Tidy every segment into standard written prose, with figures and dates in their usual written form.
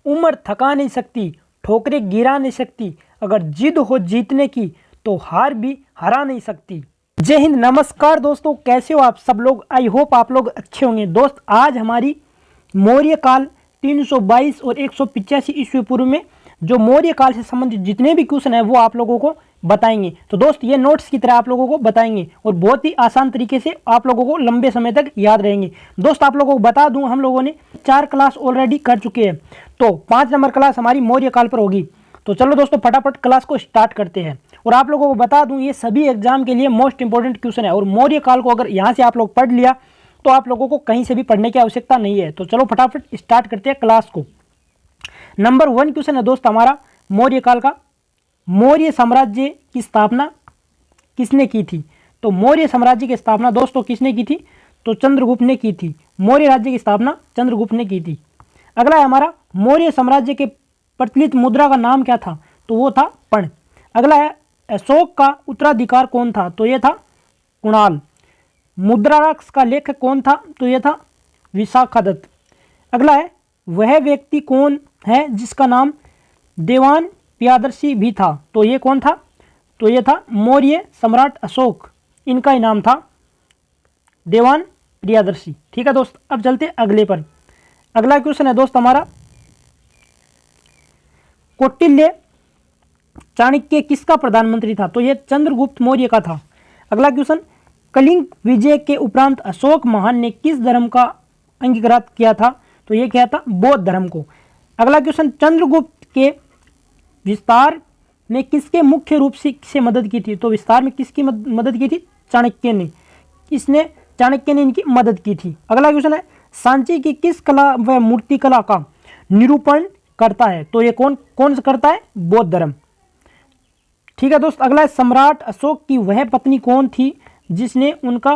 उम्र थका नहीं सकती, ठोकरें गिरा नहीं सकती, अगर जिद हो जीतने की तो हार भी हरा नहीं सकती। जय हिंद, नमस्कार दोस्तों, कैसे हो आप सब लोग। आई होप आप लोग अच्छे होंगे। दोस्त, आज हमारी मौर्य काल 322 और 185 ईस्वी पूर्व में जो मौर्य काल से संबंधित जितने भी क्वेश्चन है वो आप लोगों को बताएंगे। तो दोस्त, ये नोट्स की तरह आप लोगों को बताएंगे और बहुत ही आसान तरीके से आप लोगों को लंबे समय तक याद रहेंगे। दोस्त, आप लोगों को बता दूं, हम लोगों ने 4 क्लास ऑलरेडी कर चुके हैं, तो 5 नंबर क्लास हमारी मौर्य काल पर होगी। तो चलो दोस्तों, फटाफट क्लास को स्टार्ट करते हैं। और आप लोगों को बता दूं, ये सभी एग्जाम के लिए मोस्ट इंपॉर्टेंट क्वेश्चन है और मौर्य काल को अगर यहाँ से आप लोग पढ़ लिया तो आप लोगों को कहीं से भी पढ़ने की आवश्यकता नहीं है। तो चलो फटाफट स्टार्ट करते हैं क्लास को। नंबर 1 क्वेश्चन है दोस्त हमारा मौर्य काल का, मौर्य साम्राज्य की स्थापना किसने की थी। तो मौर्य साम्राज्य की स्थापना दोस्तों किसने की थी, तो चंद्रगुप्त ने की थी। मौर्य राज्य की स्थापना चंद्रगुप्त ने की थी। अगला है हमारा, मौर्य साम्राज्य के प्रचलित मुद्रा का नाम क्या था, तो वो था पर्ण। अगला है, अशोक का उत्तराधिकार कौन था, तो ये था कुणाल। मुद्राराक्ष का लेखक कौन था, तो ये था विशाखादत्त। अगला है, वह व्यक्ति कौन है जिसका नाम देवान प्रियदर्शी भी था, तो ये कौन था, तो ये था मौर्य सम्राट अशोक, इनका ही नाम था देवान प्रियदर्शी। ठीक है दोस्त, अब चलते अगले पर। अगला क्वेश्चन है दोस्त हमारा, कौटिल्य चाणक्य किसका प्रधानमंत्री था, तो ये चंद्रगुप्त मौर्य का था। अगला क्वेश्चन, कलिंग विजय के उपरांत अशोक महान ने किस धर्म का अंगीकार किया था, तो ये क्या था, बौद्ध धर्म को। अगला क्वेश्चन, चंद्रगुप्त के विस्तार में किसके मुख्य रूप से मदद की थी, तो विस्तार में किसकी मदद की थी, चाणक्य ने। चाणक्य ने इनकी मदद की थी। अगला क्वेश्चन है, सांची की किस कला व मूर्ति कला का निरूपण करता है, तो ये कौन सा करता है, बौद्ध धर्म। ठीक है दोस्त, अगला है, सम्राट अशोक की वह पत्नी कौन थी जिसने उनका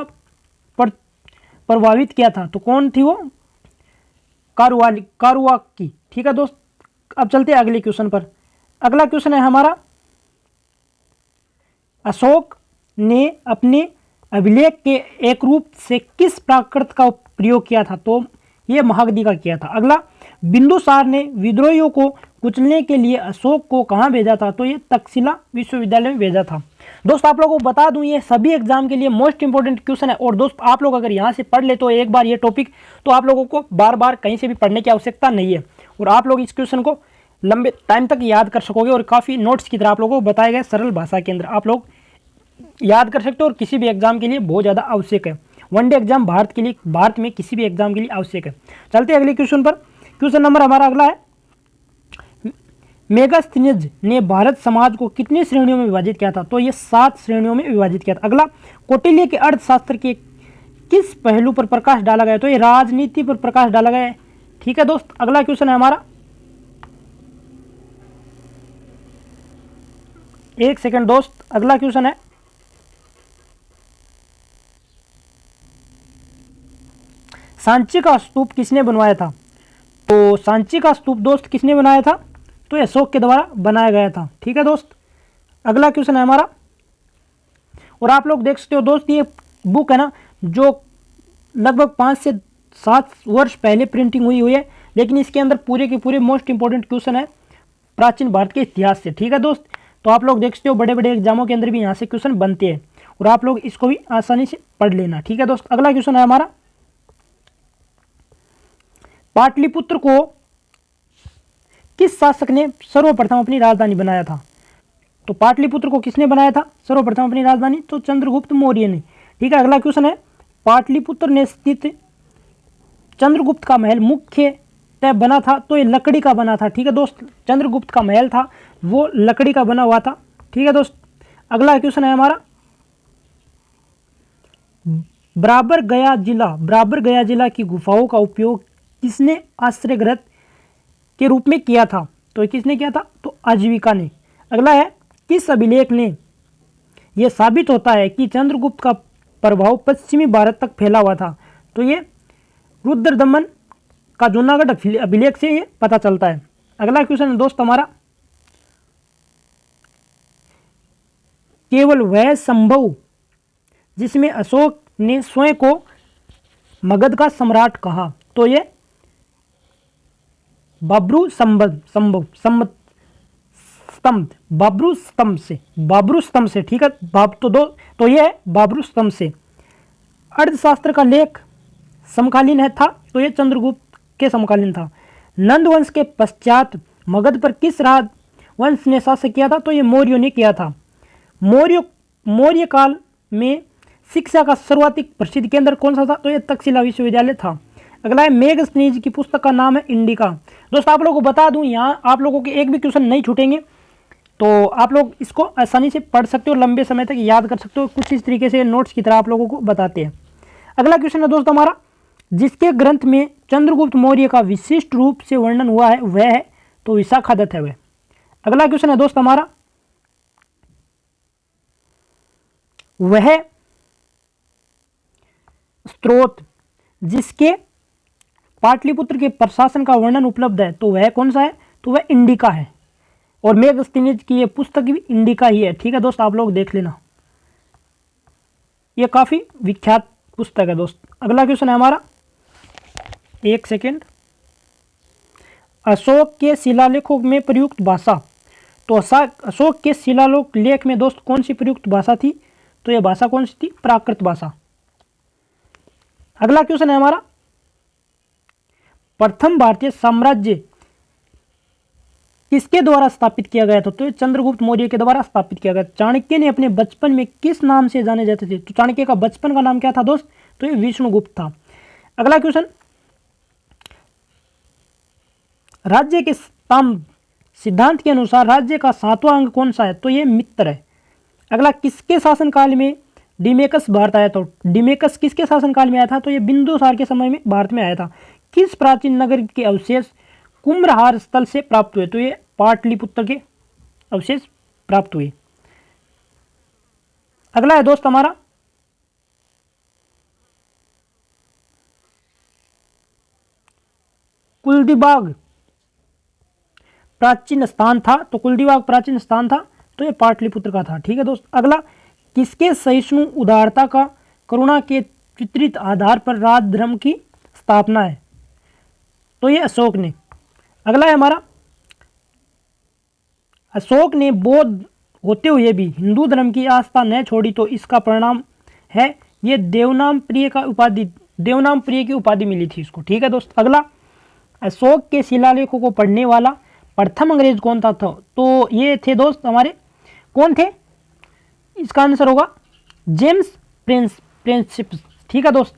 प्रभावित किया था, तो कौन थी वो, कारुआकी। ठीक है दोस्त, अब चलते हैं अगले क्वेश्चन पर। अगला क्वेश्चन है हमारा, अशोक ने अपने अभिलेख के एक रूप से किस प्राकृत का प्रयोग किया था, तो ये महागदी का किया था। अगला, बिंदुसार ने विद्रोहियों को कुचलने के लिए अशोक को कहाँ भेजा था, तो ये तक्षशिला विश्वविद्यालय में भेजा था। दोस्त, आप लोगों को बता दूं, ये सभी एग्जाम के लिए मोस्ट इंपॉर्टेंट क्वेश्चन है और दोस्त आप लोग अगर यहाँ से पढ़ ले तो एक बार ये टॉपिक, तो आप लोगों को बार बार कहीं से भी पढ़ने की आवश्यकता नहीं है और आप लोग इस क्वेश्चन को लंबे टाइम तक याद कर सकोगे और काफ़ी नोट्स की तरह आप लोगों को बताए गए सरल भाषा के अंदर आप लोग याद कर सकते हो और किसी भी एग्जाम के लिए बहुत ज़्यादा आवश्यक है। वनडे एग्जाम भारत में किसी भी एग्जाम के लिए आवश्यक है। चलते हैं अगले क्वेश्चन पर। क्वेश्चन नंबर हमारा अगला है, मेगास्थनीज ने भारत समाज को कितनी श्रेणियों में विभाजित किया था, तो ये 7 श्रेणियों में विभाजित किया था। अगला, कौटिल्य के अर्थशास्त्र के किस पहलू पर प्रकाश डाला गया, तो ये राजनीति पर प्रकाश डाला गया है। ठीक है दोस्त, अगला क्वेश्चन है हमारा, एक सेकंड दोस्त, अगला क्वेश्चन है, सांची का स्तूप किसने बनवाया था, तो सांची का स्तूप दोस्त किसने बनाया था, तो अशोक के द्वारा बनाया गया था। ठीक है दोस्त, अगला क्वेश्चन है हमारा, और आप लोग देख सकते हो दोस्त, ये बुक है ना जो लगभग 5 से 7 वर्ष पहले प्रिंटिंग हुई है, लेकिन इसके अंदर पूरे के पूरे मोस्ट इंपॉर्टेंट क्वेश्चन है प्राचीन भारत के इतिहास से। ठीक है दोस्त, तो आप लोग देख सकते हो बड़े बड़े एग्जामों के अंदर भी यहाँ से क्वेश्चन बनते हैं और आप लोग इसको भी आसानी से पढ़ लेना। ठीक है दोस्त, अगला क्वेश्चन है हमारा, पाटलिपुत्र को किस शासक ने सर्वप्रथम अपनी राजधानी बनाया था, तो पाटलिपुत्र को किसने बनाया था सर्वप्रथम अपनी राजधानी, तो चंद्रगुप्त मौर्य ने। ठीक है, अगला क्वेश्चन है, पाटलिपुत्र में स्थित चंद्रगुप्त का महल मुख्यतः बना था, तो ये लकड़ी का बना था। ठीक है दोस्त, चंद्रगुप्त का महल था वो लकड़ी का बना हुआ था। ठीक है दोस्त, अगला क्वेश्चन है हमारा, बराबर गया जिला की गुफाओं का उपयोग किसने आश्रय गृह के रूप में किया था, तो किसने किया था, तो आजीविका ने। अगला है, किस अभिलेख ने यह साबित होता है कि चंद्रगुप्त का प्रभाव पश्चिमी भारत तक फैला हुआ था, तो ये रुद्रदमन का जूनागढ़ अभिलेख से ये पता चलता है। अगला क्वेश्चन है दोस्त हमारा, केवल वह संभव जिसमें अशोक ने स्वयं को मगध का सम्राट कहा, तो ये बाबरू स्तंभ, बाबरू स्तंभ से, ठीक है। तो ये है बाबरू स्तंभ से। अर्थशास्त्र का लेख समकालीन है था, तो ये चंद्रगुप्त के समकालीन था। नंद वंश के पश्चात मगध पर किस राजवंश ने शासन किया था, तो ये मौर्यों ने किया था। मौर्य काल में शिक्षा का सर्वाधिक प्रसिद्ध केंद्र कौन सा था, तो ये तक्षशिला विश्वविद्यालय था। अगला है मेगस्थनीज की पुस्तक का नाम है इंडिका। दोस्तों आप लोगों को बता दूं, यहाँ आप लोगों के एक भी क्वेश्चन नहीं छूटेंगे, तो आप लोग इसको आसानी से पढ़ सकते हो, लंबे समय तक याद कर सकते हो। कुछ इस तरीके से नोट्स की तरह आप लोगों को बताते हैं। अगला क्वेश्चन है दोस्तों हमारा, जिसके ग्रंथ में चंद्रगुप्त मौर्य का विशिष्ट रूप से वर्णन हुआ है वह है, तो विशाखादत्त है वह। अगला क्वेश्चन है दोस्त हमारा, वह स्त्रोत जिसके पाटलिपुत्र के प्रशासन का वर्णन उपलब्ध है, तो वह कौन सा है, तो वह इंडिका है। और मेगस्थनीज की ये पुस्तक भी इंडिका ही है, ठीक है दोस्त, आप लोग देख लेना, ये काफी विख्यात पुस्तक है दोस्त। अगला क्वेश्चन है हमारा, एक सेकेंड, अशोक के शिलालेखों में प्रयुक्त भाषा, तो अशोक के शिलालेख लेख में दोस्त कौन सी प्रयुक्त भाषा थी, तो यह भाषा कौन सी थी, प्राकृत भाषा। अगला क्वेश्चन है हमारा, प्रथम भारतीय साम्राज्य किसके द्वारा स्थापित किया गया था, तो चंद्रगुप्त मौर्य के द्वारा स्थापित किया गया। चाणक्य ने अपने बचपन में किस नाम से जाने जाते थे, तो चाणक्य का बचपन का नाम क्या था दोस्त, तो ये विष्णुगुप्त था। अगला क्वेश्चन, राज्य के स्तंभ सिद्धांत के अनुसार राज्य का 7वां अंग कौन सा है, तो ये मित्र है। अगला, किसके शासनकाल में डिमेकस भारत आया, तो डिमेकस किसके शासनकाल में आया था, तो ये बिंदुसार के समय में भारत में आया था। किस प्राचीन नगर के अवशेष कुम्भहार स्थल से प्राप्त हुए, तो ये पाटलिपुत्र के अवशेष प्राप्त हुए। अगला है दोस्त हमारा, कुलदीबाग प्राचीन स्थान था, तो कुलदीबाग प्राचीन स्थान था, तो ये पाटलिपुत्र का था, ठीक है दोस्त। अगला, किसके सहिष्णु उदारता का करुणा के वितरित आधार पर राजधर्म की स्थापना है, तो ये अशोक ने। अगला है हमारा, अशोक ने बौद्ध होते हुए भी हिंदू धर्म की आस्था न छोड़ी, तो इसका परिणाम है ये देवनाम प्रिय की उपाधि मिली थी इसको, ठीक है दोस्त। अगला, अशोक के शिलालेखों को पढ़ने वाला प्रथम अंग्रेज कौन था, तो ये थे दोस्त हमारे, कौन थे, इसका आंसर होगा जेम्स प्रिंसिप्स, ठीक है दोस्त।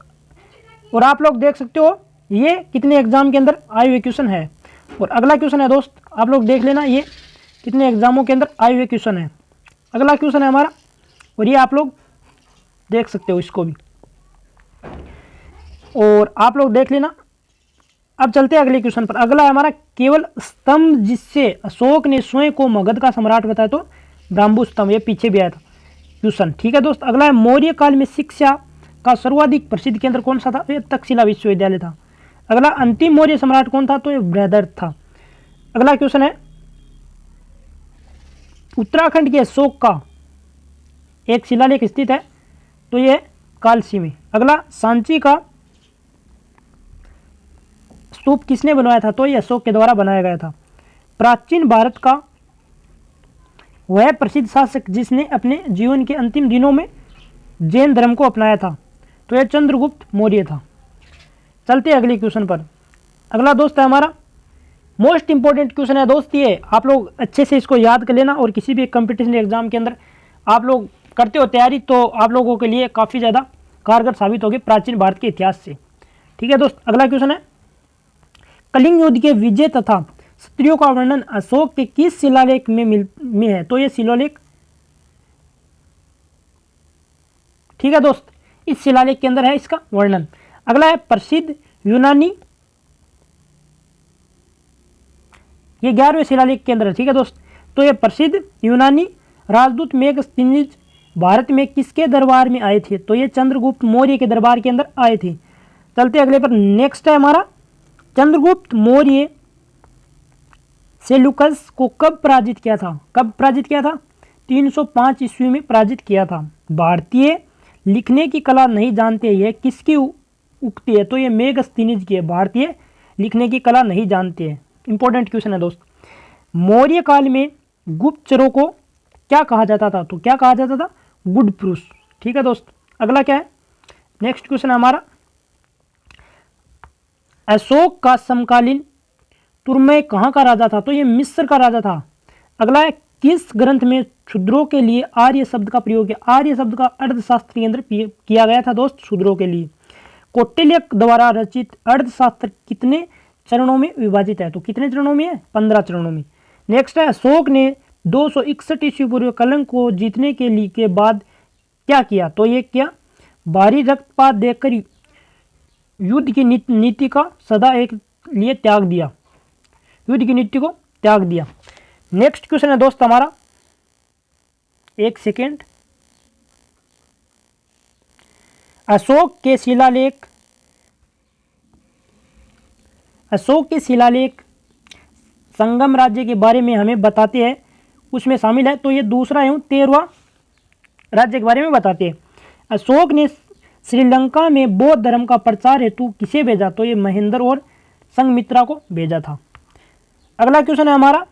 और आप लोग देख सकते हो ये कितने एग्जाम के अंदर आए हुए क्वेश्चन है। और अगला क्वेश्चन है दोस्त, आप लोग देख लेना ये कितने एग्जामों के अंदर आए हुए क्वेश्चन है। अगला क्वेश्चन है हमारा, और ये आप लोग देख सकते हो इसको भी, और आप लोग देख लेना। अब चलते हैं अगले क्वेश्चन पर। अगला है हमारा, केवल स्तंभ जिससे अशोक ने स्वयं को मगध का सम्राट बताया, तो ब्राह्मू स्तंभ, ये पीछे भी आया था क्वेश्चन, ठीक है दोस्त। अगला है, मौर्य काल में शिक्षा का सर्वाधिक प्रसिद्ध केंद्र कौन सा था, तो ये तक्षशिला विश्वविद्यालय था। अगला, अंतिम मौर्य सम्राट कौन था, तो ये बृहदर्थ था। अगला क्वेश्चन है, उत्तराखंड के अशोक का एक शिलालेख स्थित है, तो ये कालसी में। अगला, सांची का स्तूप किसने बनवाया था, तो ये अशोक के द्वारा बनाया गया था। प्राचीन भारत का वह प्रसिद्ध शासक जिसने अपने जीवन के अंतिम दिनों में जैन धर्म को अपनाया था, तो यह चंद्रगुप्त मौर्य था। चलते हैं अगले क्वेश्चन पर। अगला दोस्त है हमारा, मोस्ट इंपॉर्टेंट क्वेश्चन है दोस्त, ये आप लोग अच्छे से इसको याद कर लेना, और किसी भी कंपटीशन एग्जाम के अंदर आप लोग करते हो तैयारी, तो आप लोगों के लिए काफ़ी ज़्यादा कारगर साबित होगी प्राचीन भारत के इतिहास से, ठीक है दोस्त। अगला क्वेश्चन है, कलिंग युद्ध के विजय तथा स्त्रियों का वर्णन अशोक के किस शिलालेख में है, तो ये शिलालेख, ठीक है दोस्त, इस शिलालेख के अंदर है इसका वर्णन। अगला है, प्रसिद्ध यूनानी, ये 11वें शिलालेख के अंदर है, ठीक है दोस्त। तो ये प्रसिद्ध यूनानी राजदूत मेगस्थनीज भारत में किसके दरबार में आए थे, तो ये चंद्रगुप्त मौर्य के दरबार के अंदर आए थे। चलते अगले पर। नेक्स्ट है हमारा, चंद्रगुप्त मौर्य सेल्यूकस को कब पराजित किया था, 305 ईस्वी में पराजित किया था। भारतीय लिखने की कला नहीं जानते, यह किसकी उक्ति है, तो ये मेगस्थनीज की है, भारतीय लिखने की कला नहीं जानते हैं। इंपॉर्टेंट क्वेश्चन है दोस्त। मौर्य काल में गुप्तचरों को क्या कहा जाता था? तो क्या कहा जाता था? गुड पुरुष। ठीक है दोस्त। अगला क्या है? नेक्स्ट क्वेश्चन है हमारा, अशोक का समकालीन तुर्मे कहाँ का राजा था? तो ये मिस्र का राजा था। अगला है, किस ग्रंथ में शूद्रों के लिए आर्य शब्द का प्रयोग किया? आर्य शब्द का अर्थशास्त्र के अंदर किया गया था दोस्त, शूद्रों के लिए। कौटिल्य द्वारा रचित अर्थशास्त्र कितने चरणों में विभाजित है? तो कितने चरणों में है? 15 चरणों में। नेक्स्ट है, अशोक ने 261 ईस्वी पूर्व कलंक को जीतने के लिए के बाद क्या किया? तो ये क्या? भारी रक्तपात देकर युद्ध की नीति का सदा एक लिए त्याग दिया, युद्ध की नीति को त्याग दिया। नेक्स्ट क्वेश्चन है दोस्त हमारा, एक सेकेंड, अशोक के शिलालेख संगम राज्य के बारे में हमें बताते हैं, उसमें शामिल है। तो ये दूसरा एवं 13वां राज्य के बारे में बताते हैं। अशोक ने श्रीलंका में बौद्ध धर्म का प्रचार हेतु किसे भेजा? तो ये महेंद्र और संघमित्रा को भेजा था। अगला क्वेश्चन है हमारा,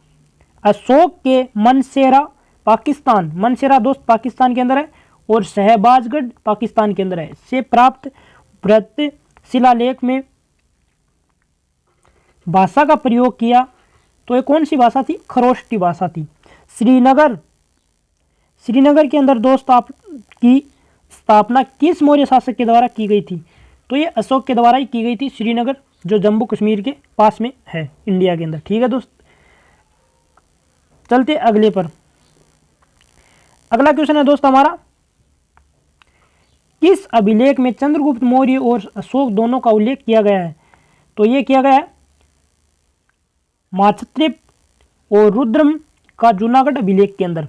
अशोक के मनसेरा पाकिस्तान, मनसेरा दोस्त पाकिस्तान के अंदर है और शहबाजगढ़ पाकिस्तान के अंदर है, से प्राप्त वृत्त शिलालेख में भाषा का प्रयोग किया। तो ये कौन सी भाषा थी? खरोष्टी भाषा थी। श्रीनगर के अंदर दोस्त आपकी स्थापना किस मौर्य शासक के द्वारा की गई थी? तो ये अशोक के द्वारा ही की गई थी, श्रीनगर जो जम्मू कश्मीर के पास में है, इंडिया के अंदर। ठीक है दोस्त, चलते अगले पर। अगला क्वेश्चन है दोस्त हमारा, किस अभिलेख में चंद्रगुप्त मौर्य और अशोक दोनों का उल्लेख किया गया है? तो ये किया गया है माछत्रिप और रुद्रम का जूनागढ़ अभिलेख के अंदर।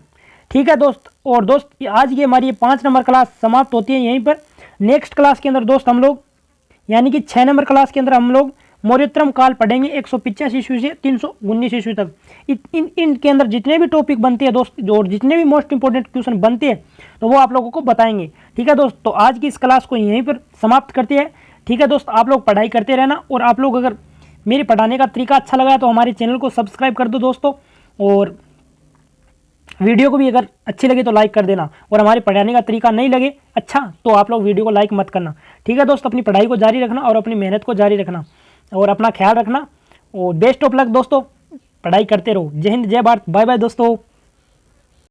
ठीक है दोस्त। और दोस्त आज की हमारी 5 नंबर क्लास समाप्त होती है यहीं पर। नेक्स्ट क्लास के अंदर दोस्त हम लोग यानी कि 6 नंबर क्लास के अंदर हम लोग मौर्योत्तरम काल पढ़ेंगे 185 ईस्वी से 319 ईस्वी तक। इनके अंदर जितने भी टॉपिक बनते हैं दोस्त और जितने भी मोस्ट इंपॉर्टेंट क्वेश्चन बनते हैं तो वो आप लोगों को बताएंगे। ठीक है दोस्त, तो आज की इस क्लास को यहीं पर समाप्त करते हैं। ठीक है दोस्त, आप लोग पढ़ाई करते रहना और आप लोग अगर मेरे पढ़ाने का तरीका अच्छा लगा तो हमारे चैनल को सब्सक्राइब कर दो दोस्तों, और वीडियो को भी अगर अच्छी लगे तो लाइक कर देना, और हमारे पढ़ाने का तरीका नहीं लगे अच्छा तो आप लोग वीडियो को लाइक मत करना। ठीक है दोस्त, अपनी पढ़ाई को जारी रखना और अपनी मेहनत को जारी रखना और अपना ख्याल रखना, और बेस्ट ऑफ लक दोस्तों, पढ़ाई करते रहो। जय हिंद, जय भारत, बाय बाय दोस्तों।